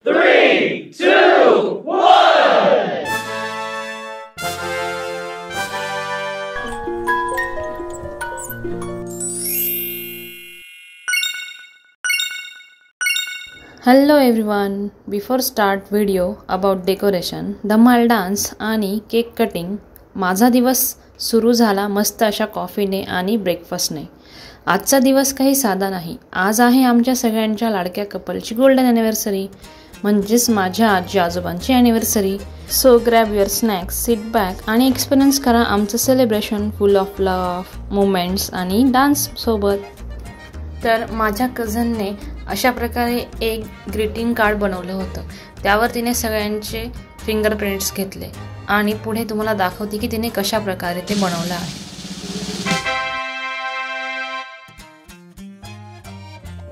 3, 2, 1. Hello everyone, before start video about decoration, धमाल dance आणि cake cutting, माझा दिवस सुरू झाला मस्त अशा कॉफीने आणि ब्रेकफास्टने। आजचा दिवस काही साधा नाही। आज आहे आमच्या सगळ्यांच्या लाडक्या कपलची गोल्डन एनिव्हर्सरी, म्हणजेच माझ्या आजी आजोबांची anniversary. So grab your snacks, sit back आणि एक्सपिरियन्स करा आमचं celebration full of love, moments आणि डान्स सोबत। तर माझ्या कझनने अशा प्रकारे एक ग्रीटिंग कार्ड बनवलं होतं। त्यावर तिने सगळ्यांचे फिंगरप्रिंट्स घेतले आणि पुढे तुम्हाला दाखवते की तिने कशा प्रकारे ते बनवलं आहे।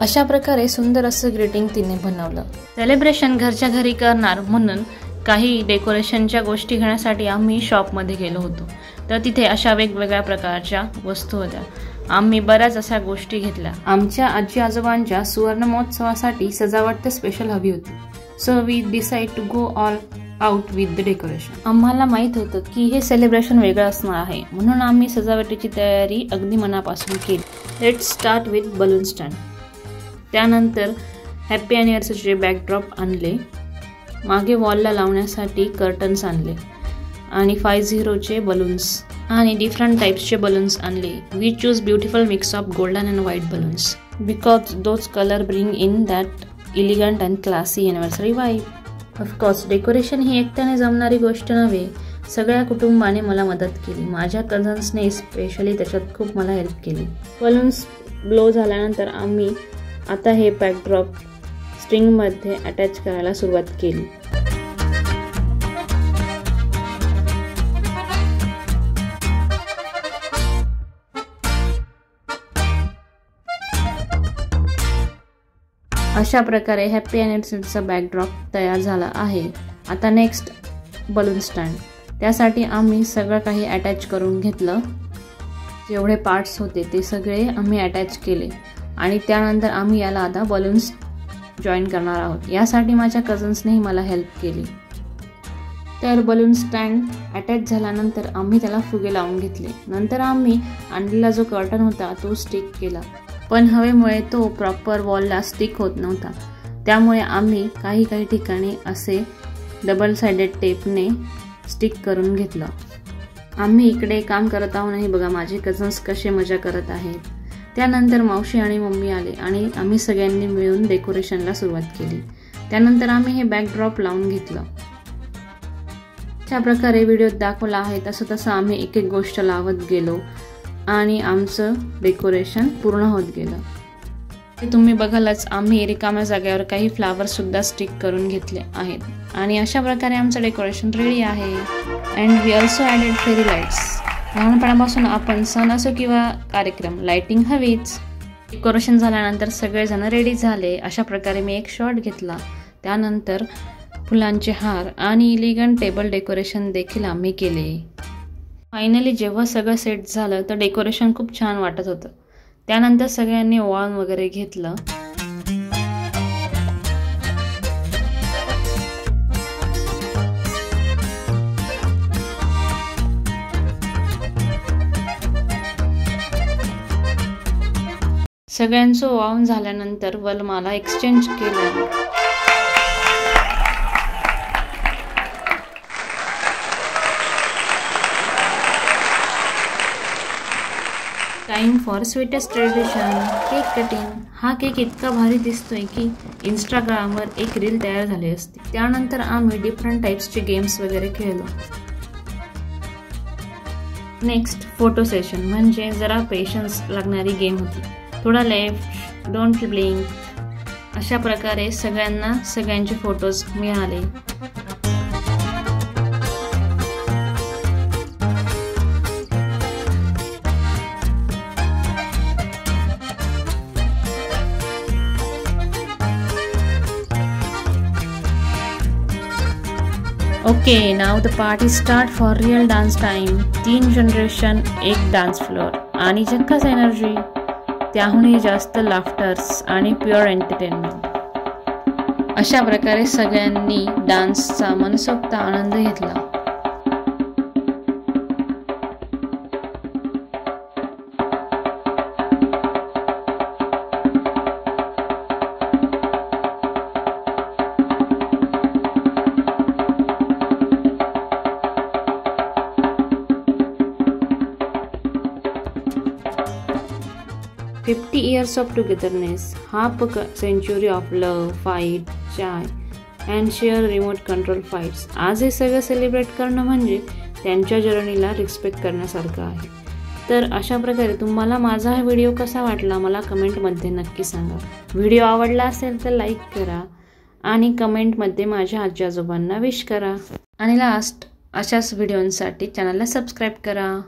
अशा प्रकारे सुंदर असं ग्रीटिंग तिने बनवलं। सेलिब्रेशन घरच्या घरी करणार म्हणून काही डेकोरेशनच्या गोष्टी घेण्यासाठी आम्ही शॉपमध्ये गेलो होतो। तर तिथे अशा वेगवेगळ्या प्रकारच्या वस्तू होत्या। आम्ही बऱ्याच अशा गोष्टी घेतल्या। आमच्या आजी आजोबांच्या सुवर्ण महोत्सवासाठी सजावट स्पेशल हवी होती। So we decide to go all out with the decoration. आम्हाला माहित होतं की हे सेलिब्रेशन वेगळं असणार आहे, म्हणून आम्ही सजावटीची तयारी अगदी मनापासून केली। Let's start with balloon stand. त्यानंतर हॅपी अॅनिव्हर्सरीचे बॅकड्रॉप आणले, मागे वॉलला लावण्यासाठी कर्टन्स आणले आणि 50चे बलून्स आणि डिफरंट टाइप्सचे बलून्स आणले। We choose beautiful mix of golden and white balloons because those colour bring in that elegant and classy anniversary vibe. Of course decoration ही एकट्याने जमणारी गोष्ट नव्हे, सगळ्या कुटुंबाने मला मदत केली। माझ्या कझन्सने स्पेशली त्याच्यात खूप मला हेल्प केली। बलून्स ब्लो झाल्यानंतर आम्ही आता हे बॅकड्रॉप स्ट्रिंगमध्ये अटॅच करायला सुरुवात केली। अशा प्रकारे हॅपी अॅनिव्हर्सरीचा बॅकड्रॉप तयार झाला आहे। आता नेक्स्ट बलून स्टँड। त्यासाठी आम्ही सगळं काही अटॅच करून घेतलं। जेवढे पार्ट्स होते ते सगळे आम्ही अटॅच केले आणि त्यानंतर आम्ही याला आता बलून्स जॉईन करणार आहोत। यासाठी माझ्या कझन्सनेही मला हेल्प केली। तर बलून स्टँड अटॅच झाल्यानंतर आम्ही त्याला फुगे लावून घेतले। नंतर आम्ही आणलेला जो कर्टन होता तो स्टिक केला, पण हवेमुळे तो प्रॉपर वॉलला स्टिक होत नव्हता। त्यामुळे आम्ही काही ठिकाणी असे डबल साइडेड टेपने स्टिक करून घेतलं। आम्ही इकडे काम करत आहोत नाही, बघा माझे कझन्स कसे मजा करत आहेत। त्यानंतर मावशी आणि मम्मी आले आणि आम्ही सगळ्यांनी मिळून डेकोरेशनला सुरुवात केली। त्यानंतर आम्ही हे बॅकड्रॉप लावून घेतलं। अशा प्रकारे व्हिडिओत दाखवला आहे तसं आम्ही एक गोष्ट लावत गेलो आणि आमचं डेकोरेशन पूर्ण होत गेलं। ते तुम्ही बघालच आम्ही रिकाम्या जागेवर काही फ्लावर्स सुद्धा स्टिक करून घेतले आहेत आणि अशा प्रकारे आमचं डेकोरेशन रेडी आहे। And we also added fairy lights. लहानपणापासून आपण सण असो किंवा कार्यक्रम लाइटिंग हवीच। डेकोरेशन झाल्यानंतर सगळेजण रेडी झाले। अशा प्रकारे मी एक शॉट घेतला। त्यानंतर फुलांचे हार आणि इलिगंट टेबल डेकोरेशन देखील आम्ही केले। फायनली जेव्हा सगळं सेट झालं तर डेकोरेशन खूप छान वाटत होतं। त्यानंतर सगळ्यांनी ओवाळून वगैरे घेतलं। सगळ्यांचं ओवाळून झाल्यानंतर वरमाला एक्सचेंज केलं। Time for sweetest tradition, cake cutting. हा केक इतका भारी दिसतोय की इंस्टाग्रामवर एक रील तयार झाली असती। त्यानंतर आम्ही डिफरंट टाइप्सचे गेम्स वगैरे खेळलो। नेक्स्ट फोटो सेशन, म्हणजे जरा पेशन्स लागणारी गेम होती। थोडा लेफ्ट, डोंट ब्लिंक, अशा प्रकारे सगळ्यांना सगळ्यांचे फोटोज मिळाले। Okay, now the party start for real dance time. 3 generation, एक डान्स फ्लोर आणि झक्कास एनर्जी, त्याहूनही जास्त लाफ्टर्स आणि प्युअर एंटरटेनमेंट। अशा प्रकारे सगळ्यांनी डान्सचा मनसोक्त आनंद घेतला. "50 years of togetherness, half a century of love, fight, joy and share remote control fights." आज हे सगळं सेलिब्रेट करणं म्हणजे त्यांच्या जर्नीला रिस्पेक्ट करण्यासारखं आहे. तर अशा प्रकारे तुम्हाला माझा हा व्हिडिओ कसा वाटला मला कमेंटमध्ये नक्की सांगा. व्हिडिओ आवडला असेल तर लाईक करा आणि कमेंटमध्ये माझ्या आजी आजोबांना विश करा. आणि लास्ट अशाच व्हिडिओंसाठी चॅनलला सबस्क्राईब करा.